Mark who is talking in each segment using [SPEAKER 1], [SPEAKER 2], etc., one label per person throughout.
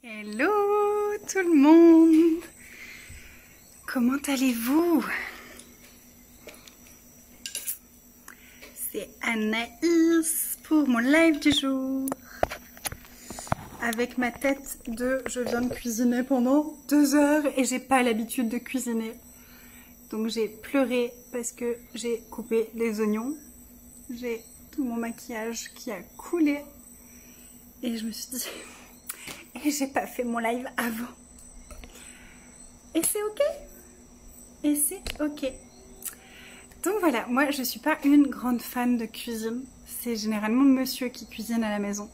[SPEAKER 1] Hello tout le monde, comment allez-vous? C'est Anaïs pour mon live du jour avec ma tête de je viens de cuisiner pendant 2 heures et j'ai pas l'habitude de cuisiner, donc j'ai pleuré parce que j'ai coupé les oignons, j'ai tout mon maquillage qui a coulé et je me suis dit et j'ai pas fait mon live avant. Et c'est ok. Et c'est ok. Donc voilà, moi je suis pas une grande fan de cuisine. C'est généralement monsieur qui cuisine à la maison.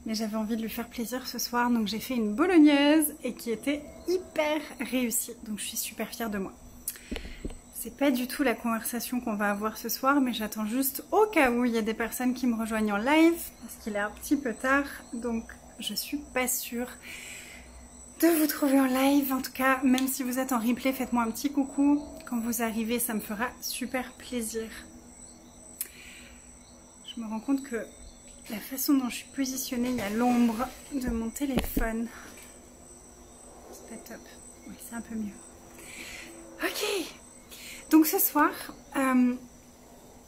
[SPEAKER 1] Mais j'avais envie de lui faire plaisir ce soir, donc j'ai fait une bolognaise et qui était hyper réussie. Donc je suis super fière de moi. C'est pas du tout la conversation qu'on va avoir ce soir, mais j'attends juste au cas où il y a des personnes qui me rejoignent en live, parce qu'il est un petit peu tard, donc je suis pas sûre de vous trouver en live. En tout cas, même si vous êtes en replay, faites-moi un petit coucou. Quand vous arrivez, ça me fera super plaisir. Je me rends compte que la façon dont je suis positionnée, il y a l'ombre de mon téléphone. C'est pas top. Oui, c'est un peu mieux. Ok. Donc ce soir,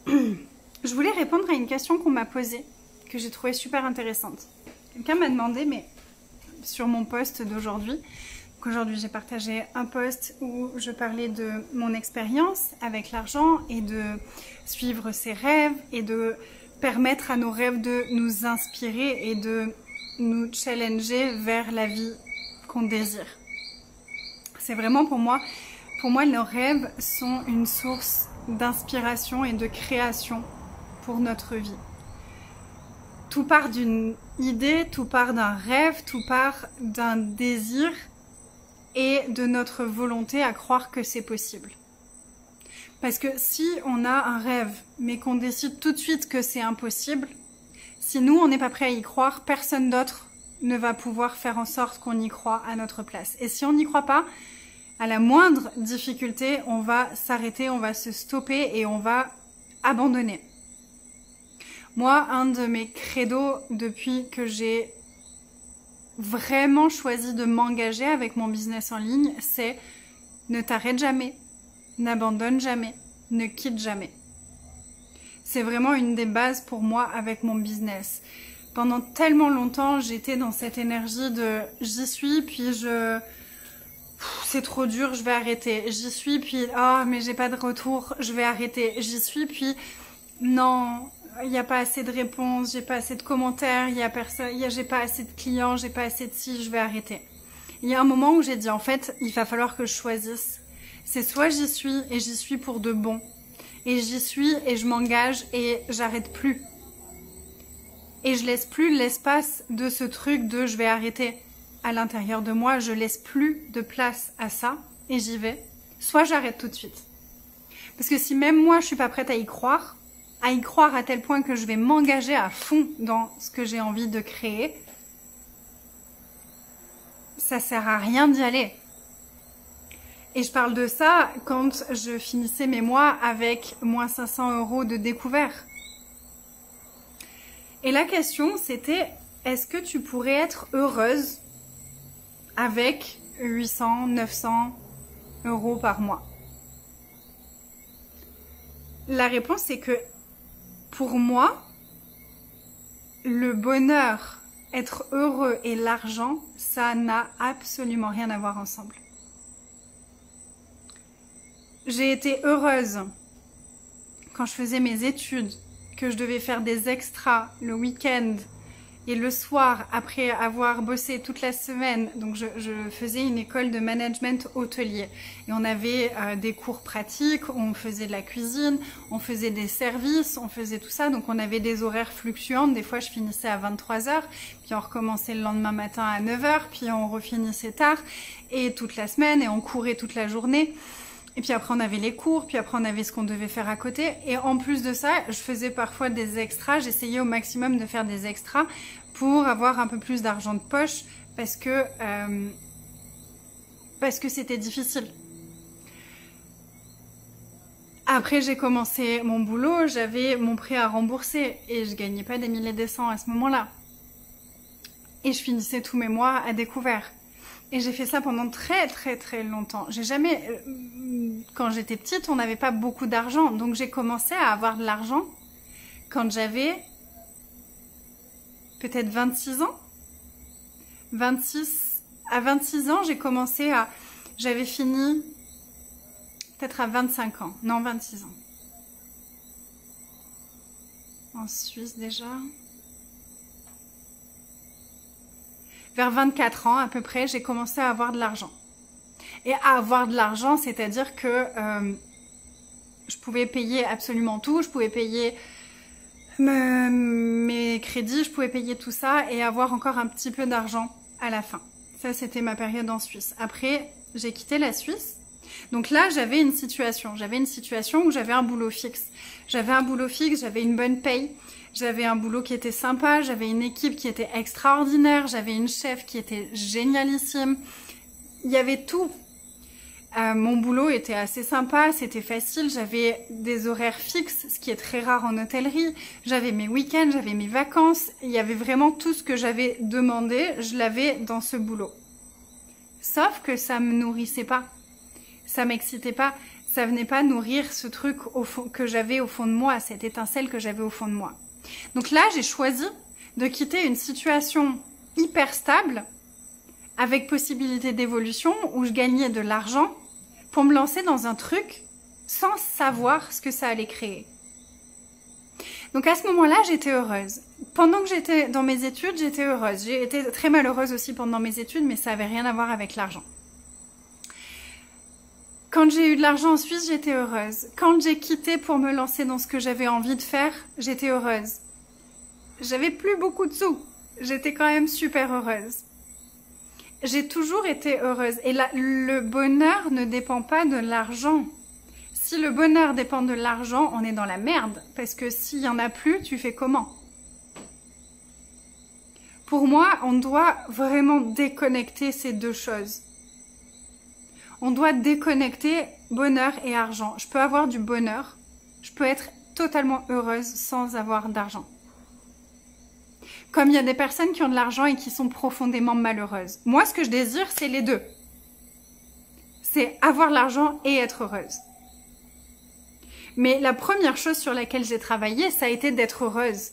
[SPEAKER 1] je voulais répondre à une question qu'on m'a posée, que j'ai trouvée super intéressante. Quelqu'un m'a demandé, mais sur mon post d'aujourd'hui, qu'aujourd'hui j'ai partagé un post où je parlais de mon expérience avec l'argent et de suivre ses rêves et de permettre à nos rêves de nous inspirer et de nous challenger vers la vie qu'on désire. C'est vraiment pour moi, nos rêves sont une source d'inspiration et de création pour notre vie. Tout part d'une idée, tout part d'un rêve, tout part d'un désir et de notre volonté à croire que c'est possible. Parce que si on a un rêve, mais qu'on décide tout de suite que c'est impossible, si nous on n'est pas prêt à y croire, personne d'autre ne va pouvoir faire en sorte qu'on y croit à notre place. Et si on n'y croit pas, à la moindre difficulté, on va s'arrêter, on va se stopper et on va abandonner. Moi, un de mes credos depuis que j'ai vraiment choisi de m'engager avec mon business en ligne, c'est ne t'arrête jamais, n'abandonne jamais, ne quitte jamais. C'est vraiment une des bases pour moi avec mon business. Pendant tellement longtemps, j'étais dans cette énergie de j'y suis, puis c'est trop dur, je vais arrêter. J'y suis, puis mais j'ai pas de retour, je vais arrêter. J'y suis, puis non, il n'y a pas assez de réponses, j'ai pas assez de commentaires, j'ai pas assez de clients, j'ai pas assez de ci, je vais arrêter. Il y a un moment où j'ai dit en fait, il va falloir que je choisisse. C'est soit j'y suis et j'y suis pour de bon, et j'y suis et je m'engage et j'arrête plus. Et je laisse plus l'espace de ce truc de je vais arrêter. À l'intérieur de moi, je laisse plus de place à ça et j'y vais. Soit j'arrête tout de suite. Parce que si même moi je suis pas prête à y croire à tel point que je vais m'engager à fond dans ce que j'ai envie de créer, ça sert à rien d'y aller. Et je parle de ça quand je finissais mes mois avec moins 500 € de découvert. Et la question c'était, est-ce que tu pourrais être heureuse avec 800, 900 € par mois? La réponse c'est que pour moi, le bonheur, être heureux et l'argent, ça n'a absolument rien à voir ensemble. J'ai été heureuse quand je faisais mes études, que je devais faire des extras le week-end et le soir après avoir bossé toute la semaine. Donc je faisais une école de management hôtelier et on avait des cours pratiques, on faisait de la cuisine, on faisait des services, on faisait tout ça. Donc on avait des horaires fluctuants. Des fois je finissais à 23 h, puis on recommençait le lendemain matin à 9 h, puis on refinissait tard et toute la semaine et on courait toute la journée. Et puis après on avait les cours, puis après on avait ce qu'on devait faire à côté. Et en plus de ça, je faisais parfois des extras, j'essayais au maximum de faire des extras pour avoir un peu plus d'argent de poche parce que c'était difficile. Après j'ai commencé mon boulot, j'avais mon prêt à rembourser et je gagnais pas des milliers des cents à ce moment-là. et je finissais tous mes mois à découvert. Et j'ai fait ça pendant très très très longtemps. J'ai jamais... Quand j'étais petite, on n'avait pas beaucoup d'argent. Donc j'ai commencé à avoir de l'argent quand j'avais peut-être 26 ans. À 26 ans, j'ai commencé à... J'avais fini peut-être à 25 ans. Non, 26 ans. En Suisse déjà. Vers 24 ans à peu près, j'ai commencé à avoir de l'argent. Et à avoir de l'argent, c'est-à-dire que je pouvais payer absolument tout, je pouvais payer mes crédits, je pouvais payer tout ça et avoir encore un petit peu d'argent à la fin. Ça, c'était ma période en Suisse. Après, j'ai quitté la Suisse. Donc là, j'avais une situation. J'avais une situation où j'avais un boulot fixe. J'avais un boulot fixe, j'avais une bonne paye. J'avais un boulot qui était sympa, j'avais une équipe qui était extraordinaire, j'avais une chef qui était génialissime. Il y avait tout. Mon boulot était assez sympa, c'était facile, j'avais des horaires fixes, ce qui est très rare en hôtellerie. J'avais mes week-ends, j'avais mes vacances. Il y avait vraiment tout ce que j'avais demandé, je l'avais dans ce boulot. Sauf que ça me nourrissait pas. Ça m'excitait pas. Ça venait pas nourrir ce truc au fond, que j'avais au fond de moi, cette étincelle que j'avais au fond de moi. Donc là, j'ai choisi de quitter une situation hyper stable, avec possibilité d'évolution, où je gagnais de l'argent, pour me lancer dans un truc sans savoir ce que ça allait créer. Donc à ce moment-là, j'étais heureuse. Pendant que j'étais dans mes études, j'étais heureuse. J'ai été très malheureuse aussi pendant mes études, mais ça n'avait rien à voir avec l'argent. Quand j'ai eu de l'argent en Suisse, j'étais heureuse. Quand j'ai quitté pour me lancer dans ce que j'avais envie de faire, j'étais heureuse. J'avais plus beaucoup de sous. J'étais quand même super heureuse. J'ai toujours été heureuse. Et là, le bonheur ne dépend pas de l'argent. Si le bonheur dépend de l'argent, on est dans la merde. Parce que s'il y en a plus, tu fais comment? Pour moi, on doit vraiment déconnecter ces deux choses. On doit déconnecter bonheur et argent. Je peux avoir du bonheur, je peux être totalement heureuse sans avoir d'argent. Comme il y a des personnes qui ont de l'argent et qui sont profondément malheureuses. Moi, ce que je désire, c'est les deux. C'est avoir de l'argent et être heureuse. Mais la première chose sur laquelle j'ai travaillé, ça a été d'être heureuse.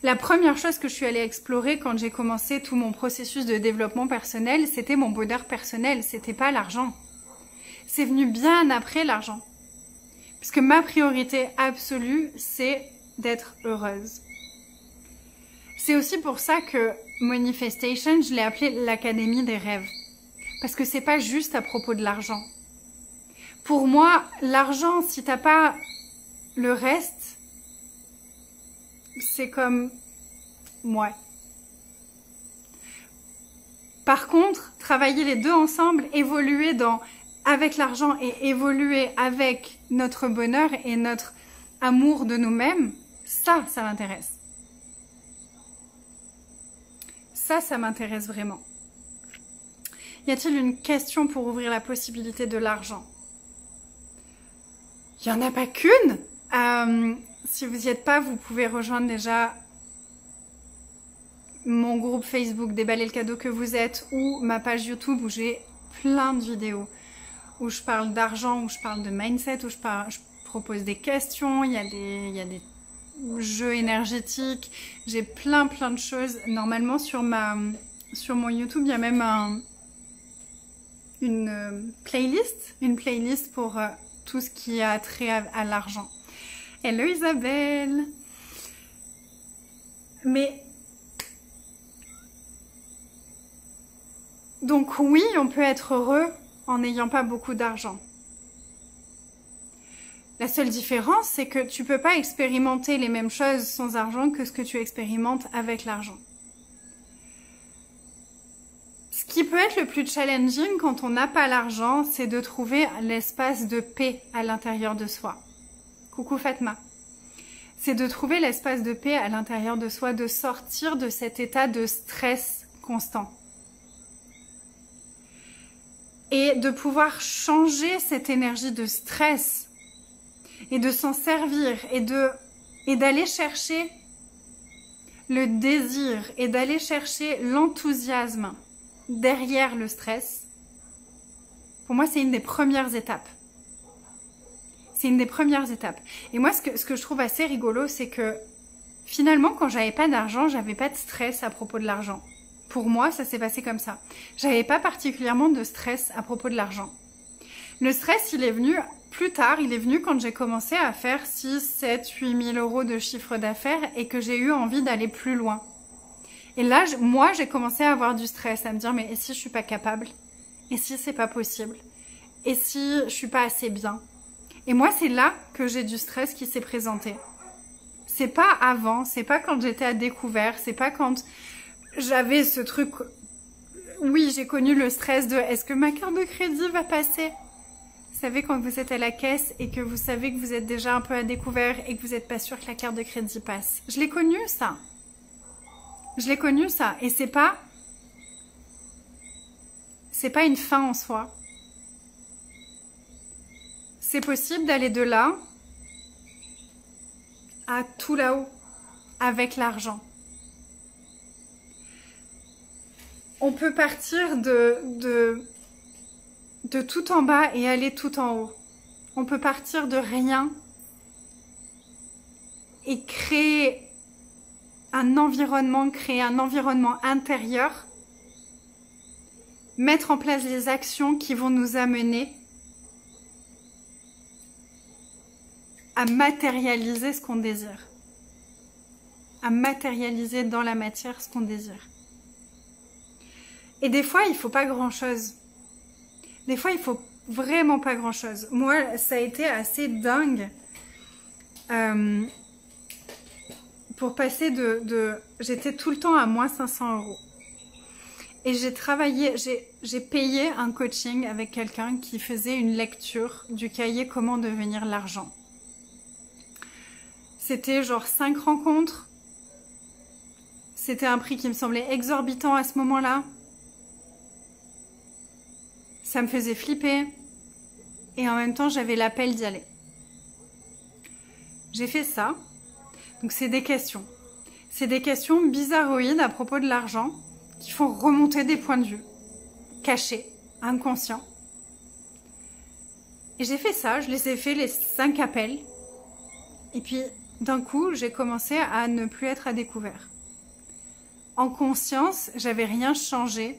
[SPEAKER 1] La première chose que je suis allée explorer quand j'ai commencé tout mon processus de développement personnel, c'était mon bonheur personnel, c'était pas l'argent. C'est venu bien après l'argent. Parce que ma priorité absolue, c'est d'être heureuse. C'est aussi pour ça que Manifestation, je l'ai appelé l'Académie des rêves. Parce que c'est pas juste à propos de l'argent. Pour moi, l'argent, si t'as pas le reste, c'est comme... ouais. Par contre, travailler les deux ensemble, évoluer avec l'argent et évoluer avec notre bonheur et notre amour de nous-mêmes, ça m'intéresse. Ça m'intéresse vraiment. Y a-t-il une question pour ouvrir la possibilité de l'argent? Il n'y en a pas qu'une. Si vous n'y êtes pas, vous pouvez rejoindre déjà mon groupe Facebook Déballez le cadeau que vous êtes ou ma page YouTube où j'ai plein de vidéos où je parle d'argent, où je parle de mindset, où je propose des questions, il y a des jeux énergétiques, j'ai plein de choses. Normalement sur mon YouTube, il y a même une playlist pour tout ce qui a trait à l'argent. Hello Isabelle. Mais donc oui, on peut être heureux en n'ayant pas beaucoup d'argent. La seule différence, c'est que tu peux pas expérimenter les mêmes choses sans argent que ce que tu expérimentes avec l'argent. Ce qui peut être le plus challenging quand on n'a pas l'argent, c'est de trouver l'espace de paix à l'intérieur de soi. Coucou Fatma. C'est de trouver l'espace de paix à l'intérieur de soi, de sortir de cet état de stress constant. Et de pouvoir changer cette énergie de stress et de s'en servir et d'aller chercher le désir et d'aller chercher l'enthousiasme derrière le stress, pour moi, c'est une des premières étapes. C'est une des premières étapes. Et moi, ce que je trouve assez rigolo, c'est que finalement, quand j'avais pas d'argent, j'avais pas de stress à propos de l'argent. Pour moi, ça s'est passé comme ça. J'avais pas particulièrement de stress à propos de l'argent. Le stress, il est venu plus tard. Il est venu quand j'ai commencé à faire 6, 7, 8 000 euros de chiffre d'affaires et que j'ai eu envie d'aller plus loin. Et là, moi, j'ai commencé à avoir du stress, à me dire, mais et si je suis pas capable? Et si c'est pas possible? Et si je suis pas assez bien? Et moi, c'est là que j'ai du stress qui s'est présenté. C'est pas avant, c'est pas quand j'étais à découvert, c'est pas quand j'avais ce truc... Oui, j'ai connu le stress de est-ce que ma carte de crédit va passer? Vous savez, quand vous êtes à la caisse et que vous savez que vous êtes déjà un peu à découvert et que vous n'êtes pas sûr que la carte de crédit passe. Je l'ai connu, ça. Je l'ai connu, ça. Et c'est pas une fin en soi. C'est possible d'aller de là à tout là-haut avec l'argent. On peut partir de tout en bas et aller tout en haut. On peut partir de rien et créer un environnement intérieur, mettre en place les actions qui vont nous amener à matérialiser ce qu'on désire, à matérialiser dans la matière ce qu'on désire. Et des fois, il faut pas grand-chose. Des fois, il faut vraiment pas grand-chose. Moi, ça a été assez dingue pour passer j'étais tout le temps à moins 500 euros. Et j'ai payé un coaching avec quelqu'un qui faisait une lecture du cahier Comment devenir l'argent. C'était genre 5 rencontres. C'était un prix qui me semblait exorbitant à ce moment-là. Ça me faisait flipper. Et en même temps, j'avais l'appel d'y aller. J'ai fait ça. Donc c'est des questions. C'est des questions bizarroïdes à propos de l'argent qui font remonter des points de vue cachés, inconscients. Et j'ai fait ça, je les ai fait les 5 appels. Et puis d'un coup, j'ai commencé à ne plus être à découvert. En conscience, j'avais rien changé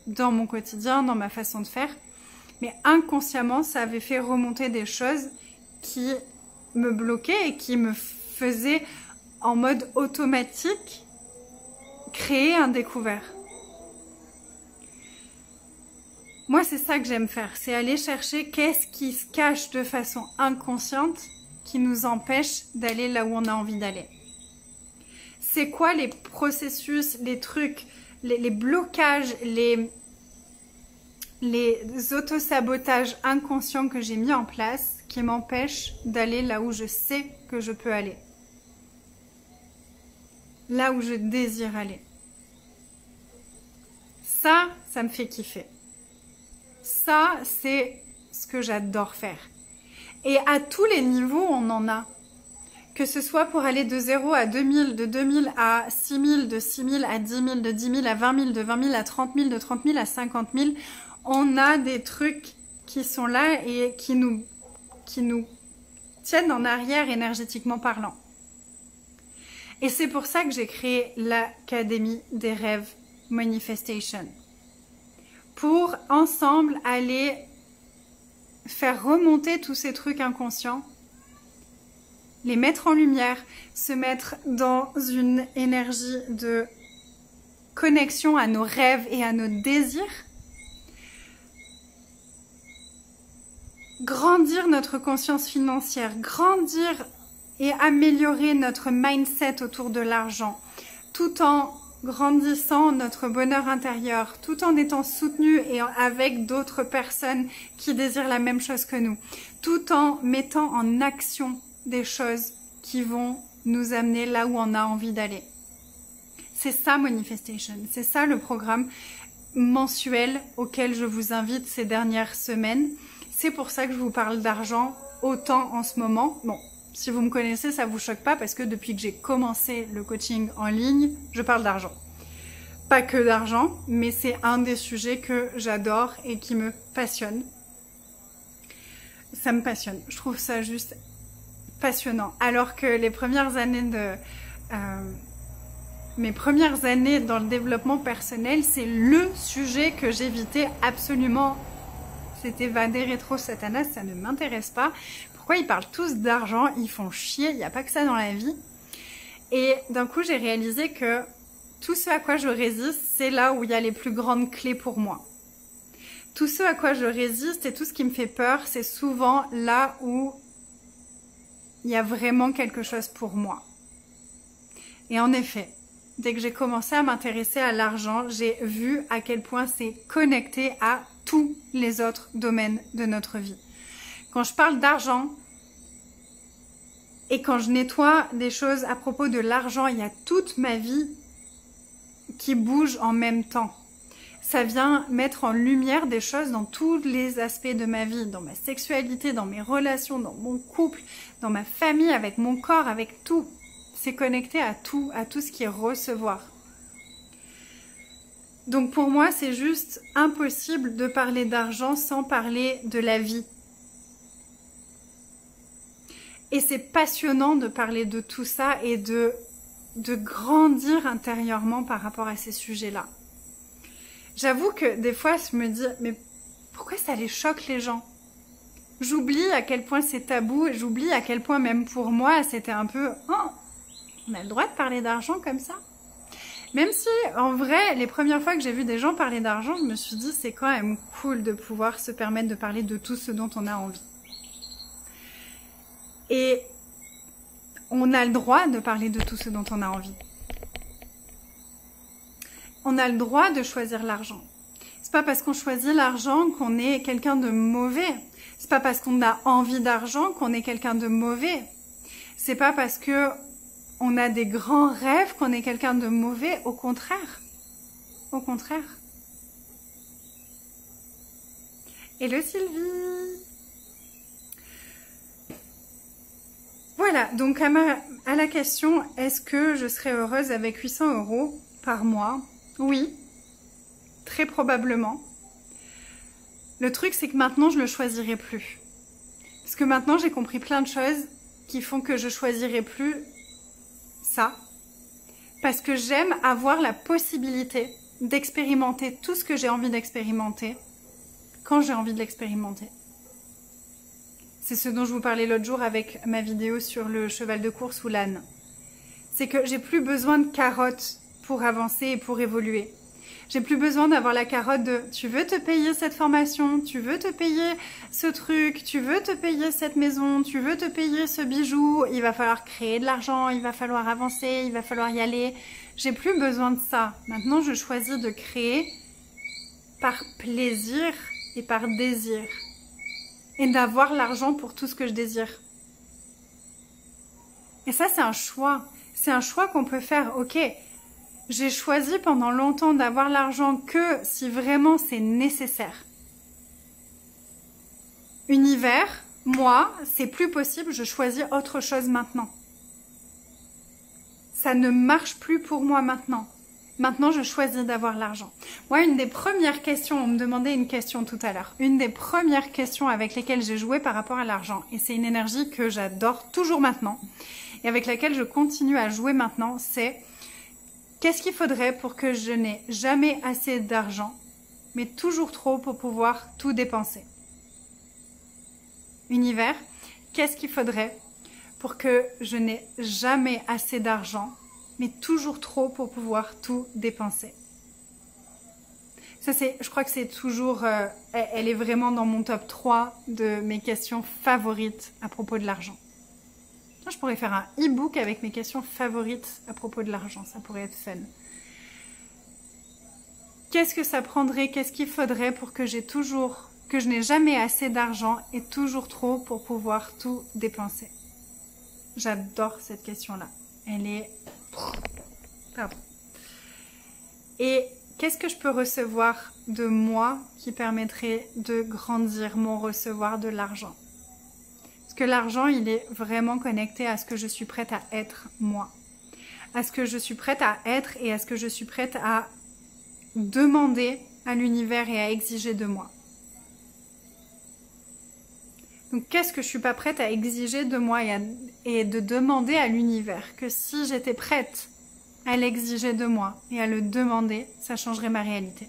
[SPEAKER 1] dans mon quotidien, dans ma façon de faire. Mais inconsciemment, ça avait fait remonter des choses qui me bloquaient et qui me faisaient en mode automatique créer un découvert. Moi, c'est ça que j'aime faire. C'est aller chercher qu'est-ce qui se cache de façon inconsciente qui nous empêche d'aller là où on a envie d'aller. C'est quoi les processus, les trucs, les blocages, les autosabotages inconscients que j'ai mis en place qui m'empêchent d'aller là où je sais que je peux aller. Là où je désire aller. Ça me fait kiffer. Ça, c'est ce que j'adore faire. Et à tous les niveaux, on en a. Que ce soit pour aller de 0 à 2000, de 2000 à 6000, de 6000 à 10 000, de 10 000 à 20 000, de 20 000 à 30 000, de 30 000 à 50 000, on a des trucs qui sont là et qui nous tiennent en arrière énergétiquement parlant. Et c'est pour ça que j'ai créé l'Académie des rêves Manifestation. Pour ensemble aller faire remonter tous ces trucs inconscients, les mettre en lumière, se mettre dans une énergie de connexion à nos rêves et à nos désirs, grandir notre conscience financière, grandir et améliorer notre mindset autour de l'argent, tout en grandissant notre bonheur intérieur, tout en étant soutenu et avec d'autres personnes qui désirent la même chose que nous, tout en mettant en action des choses qui vont nous amener là où on a envie d'aller. C'est ça Manifestation, c'est ça le programme mensuel auquel je vous invite ces dernières semaines. C'est pour ça que je vous parle d'argent autant en ce moment. Bon, Si vous me connaissez, ça vous choque pas parce que depuis que j'ai commencé le coaching en ligne, je parle d'argent. Pas que d'argent, mais c'est un des sujets que j'adore et qui me passionne. Ça me passionne. Je trouve ça juste passionnant. Alors que les premières années mes premières années dans le développement personnel, c'est le sujet que j'évitais absolument. C'était Vadé Rétro Satanas, ça ne m'intéresse pas. Pourquoi ils parlent tous d'argent? Ils font chier, il n'y a pas que ça dans la vie. Et d'un coup, j'ai réalisé que tout ce à quoi je résiste, c'est là où il y a les plus grandes clés pour moi. Tout ce à quoi je résiste et tout ce qui me fait peur, c'est souvent là où il y a vraiment quelque chose pour moi. Et en effet, dès que j'ai commencé à m'intéresser à l'argent, j'ai vu à quel point c'est connecté à tous les autres domaines de notre vie. Quand je parle d'argent et quand je nettoie des choses à propos de l'argent, il y a toute ma vie qui bouge en même temps. Ça vient mettre en lumière des choses dans tous les aspects de ma vie, dans ma sexualité, dans mes relations, dans mon couple, dans ma famille, avec mon corps, avec tout. C'est connecté à tout ce qui est recevoir. Donc pour moi, c'est juste impossible de parler d'argent sans parler de la vie. Et c'est passionnant de parler de tout ça et de grandir intérieurement par rapport à ces sujets-là. J'avoue que des fois, je me dis, mais pourquoi ça les choque les gens? J'oublie à quel point c'est tabou, et j'oublie à quel point même pour moi, c'était un peu, oh, on a le droit de parler d'argent comme ça? Même si, en vrai, les premières fois que j'ai vu des gens parler d'argent, je me suis dit, c'est quand même cool de pouvoir se permettre de parler de tout ce dont on a envie. Et on a le droit de parler de tout ce dont on a envie. On a le droit de choisir l'argent. C'est pas parce qu'on choisit l'argent qu'on est quelqu'un de mauvais. C'est pas parce qu'on a envie d'argent qu'on est quelqu'un de mauvais. C'est pas parce que on a des grands rêves qu'on est quelqu'un de mauvais. Au contraire. Au contraire. Hello Sylvie. Voilà, donc à la question, est-ce que je serais heureuse avec 800 € par mois? Oui, très probablement. Le truc, c'est que maintenant, je ne le choisirai plus. Parce que maintenant, j'ai compris plein de choses qui font que je ne choisirai plus ça. Parce que j'aime avoir la possibilité d'expérimenter tout ce que j'ai envie d'expérimenter quand j'ai envie de l'expérimenter. C'est ce dont je vous parlais l'autre jour avec ma vidéo sur le cheval de course ou l'âne. C'est que j'ai plus besoin de carottes pour avancer et pour évoluer. J'ai plus besoin d'avoir la carotte de « tu veux te payer cette formation, tu veux te payer ce truc, tu veux te payer cette maison, tu veux te payer ce bijou, il va falloir créer de l'argent, il va falloir avancer, il va falloir y aller. » J'ai plus besoin de ça. Maintenant, je choisis de créer par plaisir et par désir. Et d'avoir l'argent pour tout ce que je désire. Et ça, c'est un choix. C'est un choix qu'on peut faire. Ok, j'ai choisi pendant longtemps d'avoir l'argent que si vraiment c'est nécessaire. Univers, moi, c'est plus possible, je choisis autre chose maintenant. Ça ne marche plus pour moi maintenant. Maintenant, je choisis d'avoir l'argent. Moi, une des premières questions, on me demandait une question tout à l'heure, une des premières questions avec lesquelles j'ai joué par rapport à l'argent, et c'est une énergie que j'adore toujours maintenant, et avec laquelle je continue à jouer maintenant, c'est qu'est-ce qu'il faudrait pour que je n'ai jamais assez d'argent, mais toujours trop pour pouvoir tout dépenser? Univers, qu'est-ce qu'il faudrait pour que je n'ai jamais assez d'argent, mais toujours trop pour pouvoir tout dépenser? Ça, je crois que c'est toujours, elle est vraiment dans mon top 3 de mes questions favorites à propos de l'argent. Je pourrais faire un e-book avec mes questions favorites à propos de l'argent, ça pourrait être fun. Qu'est-ce que ça prendrait, qu'est-ce qu'il faudrait pour que je n'ai jamais assez d'argent et toujours trop pour pouvoir tout dépenser? J'adore cette question-là. Elle est... Pardon. Et qu'est-ce que je peux recevoir de moi qui permettrait de grandir mon recevoir de l'argent? Parce que l'argent, il est vraiment connecté à ce que je suis prête à être moi. À ce que je suis prête à être et à ce que je suis prête à demander à l'univers et à exiger de moi. Donc, qu'est-ce que je suis pas prête à exiger de moi et de demander à l'univers? Que si j'étais prête à l'exiger de moi et à le demander, ça changerait ma réalité.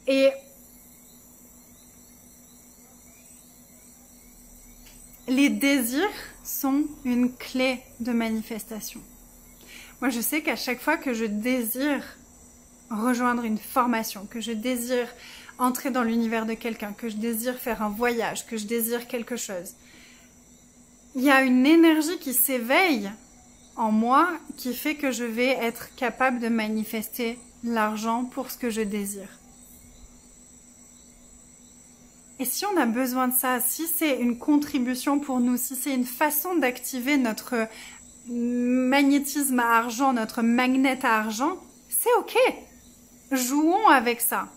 [SPEAKER 1] Et les désirs sont une clé de manifestation. Moi, je sais qu'à chaque fois que je désire rejoindre une formation, que je désire entrer dans l'univers de quelqu'un, que je désire faire un voyage, que je désire quelque chose, il y a une énergie qui s'éveille en moi qui fait que je vais être capable de manifester l'argent pour ce que je désire. Et si on a besoin de ça, si c'est une contribution pour nous, si c'est une façon d'activer notre magnétisme à argent, notre magnet à argent, c'est ok. Jouons avec ça.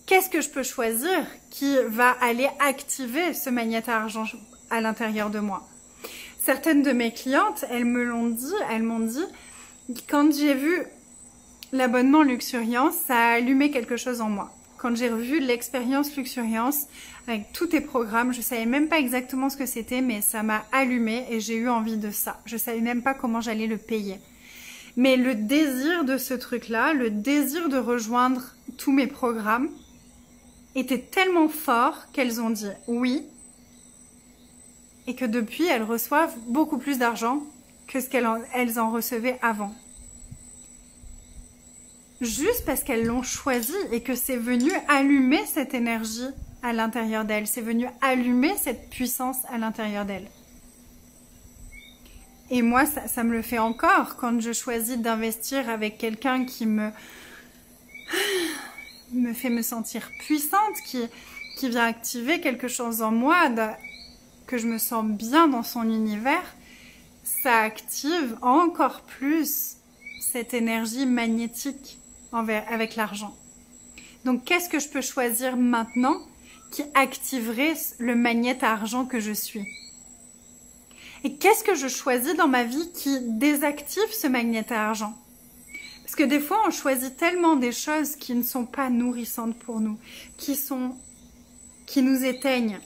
[SPEAKER 1] Qu'est-ce que je peux choisir qui va aller activer ce magnet à argent à l'intérieur de moi? Certaines de mes clientes, elles m'ont dit, quand j'ai vu l'abonnement Luxuriance, ça a allumé quelque chose en moi. Quand j'ai revu l'expérience Luxuriance avec tous tes programmes, je savais même pas exactement ce que c'était, mais ça m'a allumé et j'ai eu envie de ça. Je savais même pas comment j'allais le payer. Mais le désir de ce truc-là, le désir de rejoindre tous mes programmes, était tellement fort qu'elles ont dit oui, et que depuis, elles reçoivent beaucoup plus d'argent que ce qu'elles en recevaient avant. Juste parce qu'elles l'ont choisi et que c'est venu allumer cette énergie à l'intérieur d'elles, c'est venu allumer cette puissance à l'intérieur d'elles. Et moi, ça me le fait encore quand je choisis d'investir avec quelqu'un qui me fait me sentir puissante, qui vient activer quelque chose en moi, que je me sens bien dans son univers, ça active encore plus cette énergie magnétique avec l'argent. Donc, qu'est-ce que je peux choisir maintenant qui activerait le magnet à argent que je suis? Et qu'est-ce que je choisis dans ma vie qui désactive ce magnet à argent? Parce que des fois, on choisit tellement des choses qui ne sont pas nourrissantes pour nous, qui nous éteignent.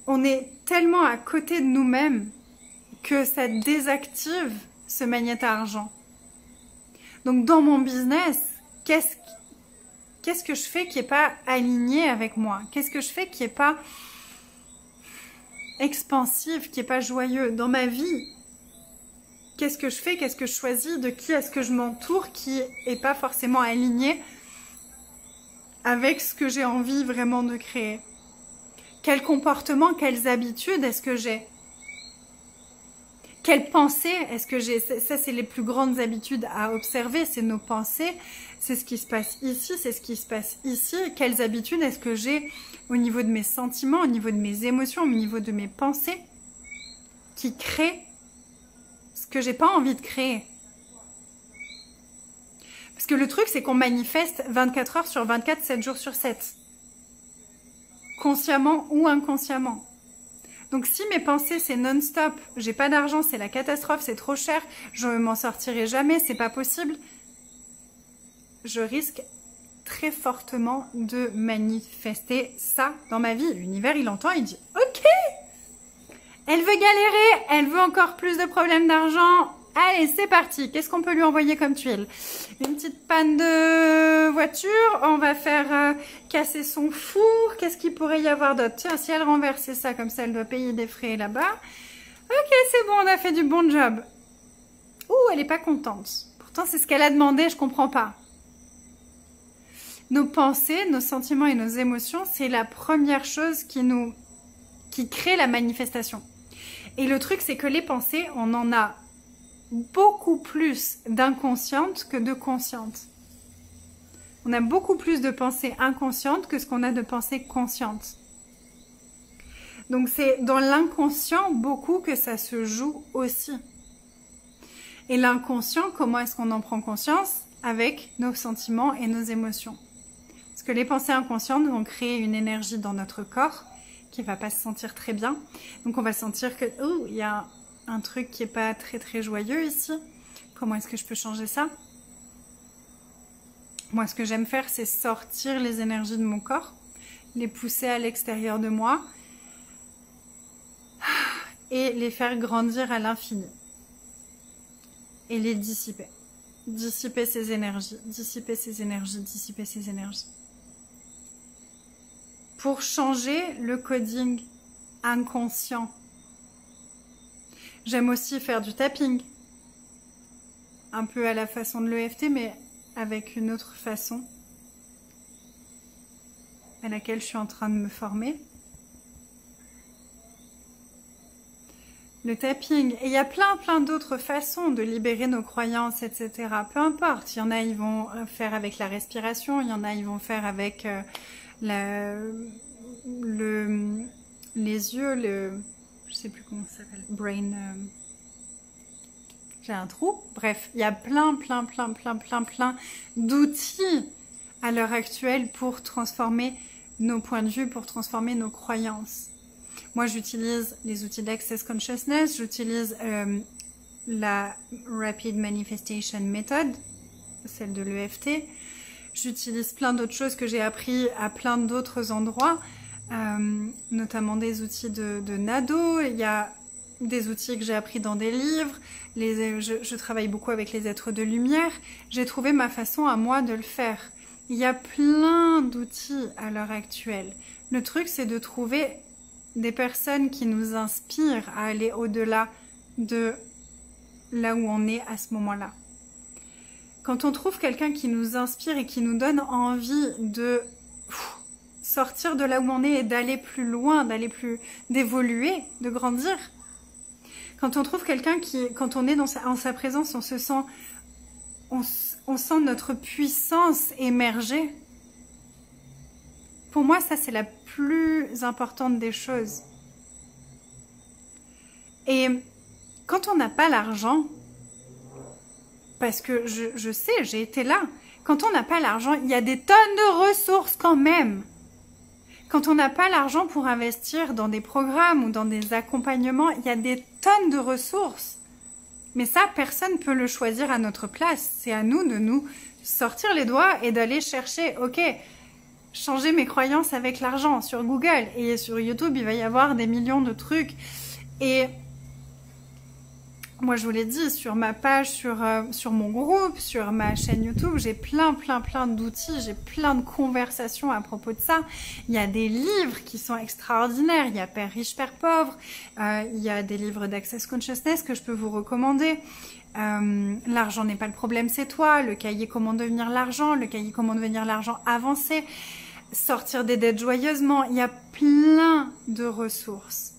[SPEAKER 1] On est tellement à côté de nous-mêmes que ça désactive ce magnet à argent. Donc, dans mon business, qu'est-ce que je fais qui n'est pas aligné avec moi? Qu'est-ce que je fais qui n'est pas expansif, qui n'est pas joyeux? Dans ma vie, qu'est-ce que je fais? Qu'est-ce que je choisis? De qui est-ce que je m'entoure qui n'est pas forcément aligné avec ce que j'ai envie vraiment de créer? Quel comportement, quelles habitudes est-ce que j'ai? Quelles pensées est-ce que j'ai? Ça, c'est les plus grandes habitudes à observer, c'est nos pensées, c'est ce qui se passe ici, c'est ce qui se passe ici. Quelles habitudes est-ce que j'ai au niveau de mes sentiments, au niveau de mes émotions, au niveau de mes pensées qui créent ce que j'ai pas envie de créer? Parce que le truc, c'est qu'on manifeste 24 heures sur 24, 7 jours sur 7. Consciemment ou inconsciemment. Donc si mes pensées c'est non-stop, j'ai pas d'argent, c'est la catastrophe, c'est trop cher, je m'en sortirai jamais, c'est pas possible, je risque très fortement de manifester ça dans ma vie. L'univers il entend, il dit ok, elle veut galérer, elle veut encore plus de problèmes d'argent. Allez, c'est parti. Qu'est-ce qu'on peut lui envoyer comme tuile? Une petite panne de voiture. On va faire casser son four. Qu'est-ce qu'il pourrait y avoir d'autre? Tiens, si elle renversait ça comme ça, elle doit payer des frais là-bas. Ok, c'est bon, on a fait du bon job. Ouh, elle n'est pas contente. Pourtant, c'est ce qu'elle a demandé, je comprends pas. Nos pensées, nos sentiments et nos émotions, c'est la première chose qui crée la manifestation. Et le truc, c'est que les pensées, on en a beaucoup plus d'inconscientes que de conscientes. On a beaucoup plus de pensées inconscientes que ce qu'on a de pensées conscientes. Donc c'est dans l'inconscient beaucoup que ça se joue aussi. Et l'inconscient, comment est-ce qu'on en prend conscience? Avec nos sentiments et nos émotions. Parce que les pensées inconscientes vont créer une énergie dans notre corps qui va pas se sentir très bien. Donc on va sentir que oh, il y a un truc qui est pas très très joyeux ici. Comment est-ce que je peux changer ça? Moi, ce que j'aime faire, c'est sortir les énergies de mon corps, les pousser à l'extérieur de moi et les faire grandir à l'infini. Et les dissiper. Dissiper ces énergies, dissiper ces énergies, dissiper ces énergies. Pour changer le coding inconscient. J'aime aussi faire du tapping. Un peu à la façon de l'EFT, mais avec une autre façon à laquelle je suis en train de me former. Le tapping. Et il y a plein d'autres façons de libérer nos croyances, etc. Peu importe. Il y en a, ils vont faire avec la respiration. Il y en a, ils vont faire avec les yeux, je sais plus comment ça s'appelle, brain, j'ai un trou. Bref, il y a plein d'outils à l'heure actuelle pour transformer nos points de vue, pour transformer nos croyances. Moi, j'utilise les outils d'Access Consciousness, j'utilise la Rapid Manifestation Method, celle de l'EFT. J'utilise plein d'autres choses que j'ai appris à plein d'autres endroits, notamment des outils de Nado. Il y a des outils que j'ai appris dans des livres. Je travaille beaucoup avec les êtres de lumière. J'ai trouvé ma façon à moi de le faire. Il y a plein d'outils à l'heure actuelle. Le truc, c'est de trouver des personnes qui nous inspirent à aller au-delà de là où on est à ce moment-là. Quand on trouve quelqu'un qui nous inspire et qui nous donne envie de sortir de là où on est et d'aller plus loin, d'évoluer, de grandir. Quand on trouve quelqu'un quand on est en sa présence, on sent notre puissance émerger. Pour moi, ça, c'est la plus importante des choses. Et quand on n'a pas l'argent, parce que je sais, j'ai été là, quand on n'a pas l'argent, il y a des tonnes de ressources quand même. Quand on n'a pas l'argent pour investir dans des programmes ou dans des accompagnements, il y a des tonnes de ressources. Mais ça, personne ne peut le choisir à notre place. C'est à nous de nous sortir les doigts et d'aller chercher, ok, changer mes croyances avec l'argent sur Google. Et sur YouTube, il va y avoir des millions de trucs. Et moi, je vous l'ai dit, sur ma page, sur mon groupe, sur ma chaîne YouTube, j'ai plein d'outils, j'ai plein de conversations à propos de ça. Il y a des livres qui sont extraordinaires. Il y a Père riche, Père pauvre. Il y a des livres d'Access Consciousness que je peux vous recommander. L'argent n'est pas le problème, c'est toi. Le cahier Comment devenir l'argent. Le cahier Comment devenir l'argent avancé. Sortir des dettes joyeusement. Il y a plein de ressources.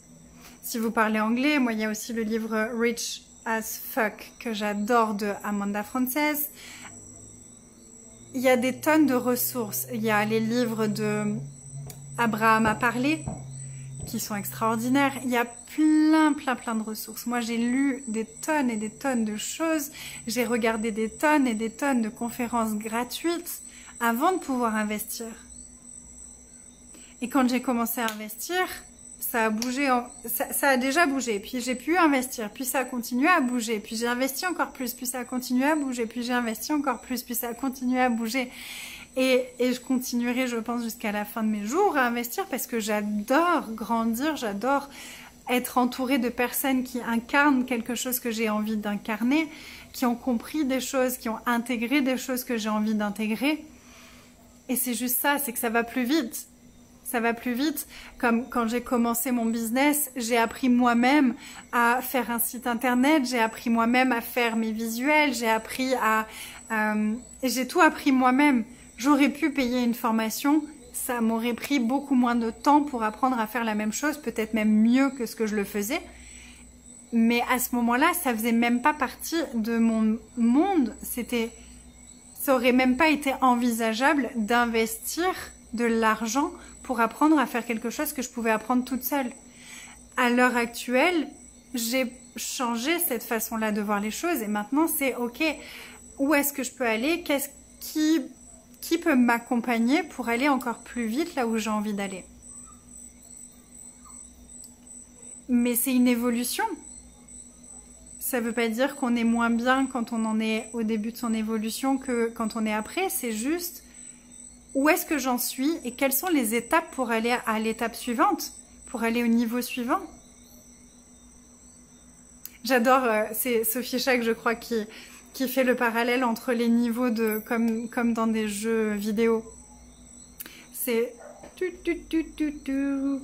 [SPEAKER 1] Si vous parlez anglais, moi, il y a aussi le livre Rich as Fuck que j'adore de Amanda Frances. Il y a des tonnes de ressources. Il y a les livres de Abraham a parlé qui sont extraordinaires. Il y a plein de ressources. Moi, j'ai lu des tonnes et des tonnes de choses. J'ai regardé des tonnes et des tonnes de conférences gratuites avant de pouvoir investir. Et quand j'ai commencé à investir, ça a bougé, ça a déjà bougé, puis j'ai pu investir, puis ça a continué à bouger, puis j'ai investi encore plus, puis ça a continué à bouger, puis j'ai investi encore plus, puis ça a continué à bouger. Et je continuerai, je pense, jusqu'à la fin de mes jours à investir parce que j'adore grandir, j'adore être entourée de personnes qui incarnent quelque chose que j'ai envie d'incarner, qui ont compris des choses, qui ont intégré des choses que j'ai envie d'intégrer. Et c'est juste ça, c'est que ça va plus vite. Ça va plus vite. Comme quand j'ai commencé mon business, j'ai appris moi-même à faire un site internet, j'ai appris moi-même à faire mes visuels, j'ai appris j'ai tout appris moi-même. J'aurais pu payer une formation, ça m'aurait pris beaucoup moins de temps pour apprendre à faire la même chose, peut-être même mieux que ce que je le faisais. Mais à ce moment-là, ça faisait même pas partie de mon monde. Ça aurait même pas été envisageable d'investir de l'argent pour apprendre à faire quelque chose que je pouvais apprendre toute seule. À l'heure actuelle, j'ai changé cette façon-là de voir les choses et maintenant c'est ok, où est-ce que je peux aller? Qu'est-ce qui qui peut m'accompagner pour aller encore plus vite là où j'ai envie d'aller. Mais c'est une évolution. Ça ne veut pas dire qu'on est moins bien quand on en est au début de son évolution que quand on est après. C'est juste où est-ce que j'en suis et quelles sont les étapes pour aller à l'étape suivante, pour aller au niveau suivant. J'adore, c'est Sophie Chac, je crois, qui fait le parallèle entre les niveaux comme dans des jeux vidéo. C'est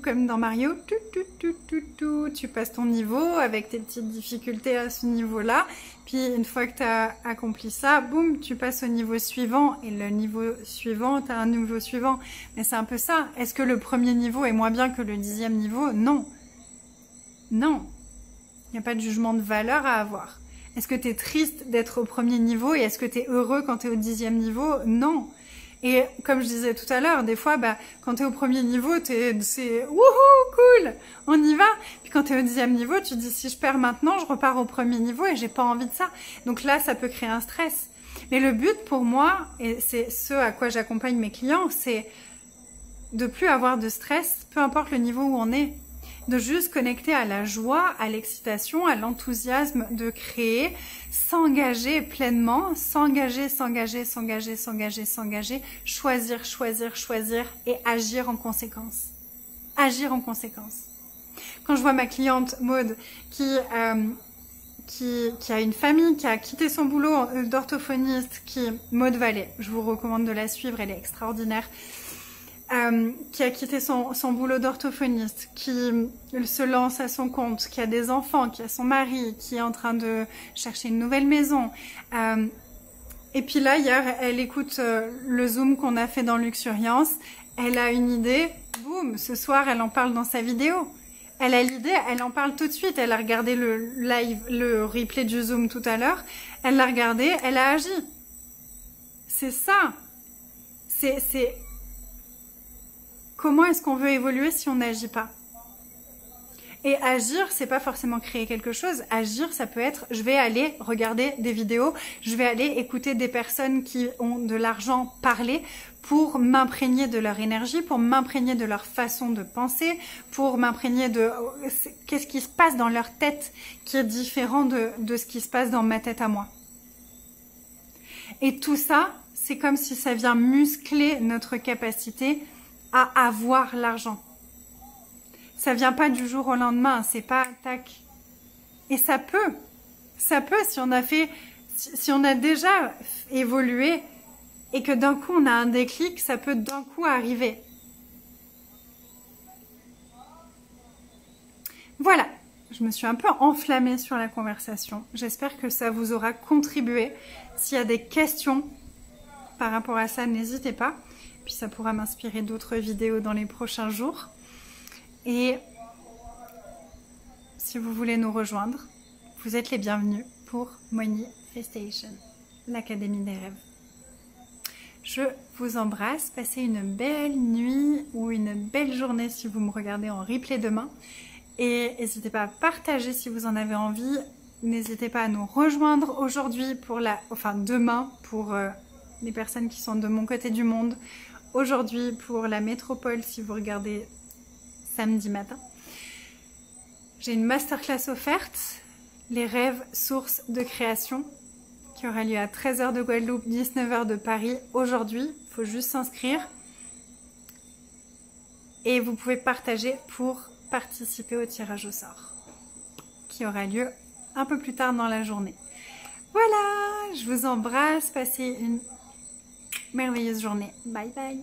[SPEAKER 1] comme dans Mario, tu passes ton niveau avec tes petites difficultés à ce niveau-là, puis une fois que tu as accompli ça, boum, tu passes au niveau suivant, et le niveau suivant, tu as un niveau suivant. Mais c'est un peu ça. Est-ce que le premier niveau est moins bien que le 10e niveau? Non. Non. Il n'y a pas de jugement de valeur à avoir. Est-ce que tu es triste d'être au premier niveau et est-ce que tu es heureux quand tu es au 10e niveau? Non. Et comme je disais tout à l'heure, des fois, quand tu es au premier niveau, c'est wouhou, cool, on y va. Puis quand tu es au 10e niveau, tu te dis si je perds maintenant, je repars au premier niveau et j'ai pas envie de ça. Donc là, ça peut créer un stress. Mais le but pour moi, et c'est ce à quoi j'accompagne mes clients, c'est de plus avoir de stress, peu importe le niveau où on est. De juste connecter à la joie, à l'excitation, à l'enthousiasme de créer, s'engager pleinement, s'engager, choisir, et agir en conséquence. Agir en conséquence. Quand je vois ma cliente Maude qui a une famille, qui a quitté son boulot d'orthophoniste, Maude Vallée, je vous recommande de la suivre, elle est extraordinaire. Qui a quitté son boulot d'orthophoniste, qui se lance à son compte, qui a des enfants, qui a son mari, qui est en train de chercher une nouvelle maison. Et puis là, hier, elle écoute le Zoom qu'on a fait dans Luxuriance. Elle a une idée, boum, ce soir, elle en parle dans sa vidéo. Elle a l'idée, elle en parle tout de suite. Elle a regardé le replay du Zoom tout à l'heure. Elle l'a regardé, elle a agi. C'est ça. C'est comment est-ce qu'on veut évoluer si on n'agit pas? Et agir, c'est pas forcément créer quelque chose. Agir, ça peut être, je vais aller regarder des vidéos, je vais aller écouter des personnes qui ont de l'argent parler pour m'imprégner de leur énergie, pour m'imprégner de leur façon de penser, pour m'imprégner de qu'est-ce qui se passe dans leur tête qui est différent de ce qui se passe dans ma tête à moi. Et tout ça, c'est comme si ça vient muscler notre capacité à avoir l'argent. Ça vient pas du jour au lendemain, c'est pas tac. Et ça peut si on a déjà évolué et que d'un coup on a un déclic, ça peut d'un coup arriver. Voilà, je me suis un peu enflammée sur la conversation. J'espère que ça vous aura contribué. S'il y a des questions par rapport à ça, n'hésitez pas. Puis ça pourra m'inspirer d'autres vidéos dans les prochains jours. Et si vous voulez nous rejoindre, vous êtes les bienvenus pour Manifestation, l'Académie des rêves. Je vous embrasse, passez une belle nuit ou une belle journée si vous me regardez en replay demain. Et n'hésitez pas à partager si vous en avez envie. N'hésitez pas à nous rejoindre aujourd'hui demain pour les personnes qui sont de mon côté du monde. Aujourd'hui pour la métropole si vous regardez samedi matin. J'ai une masterclass offerte, les rêves sources de création, qui aura lieu à 13h de Guadeloupe, 19h de Paris aujourd'hui. Il faut juste s'inscrire. Et vous pouvez partager pour participer au tirage au sort, qui aura lieu un peu plus tard dans la journée. Voilà, je vous embrasse, passez une merveilleuse journée. Bye bye.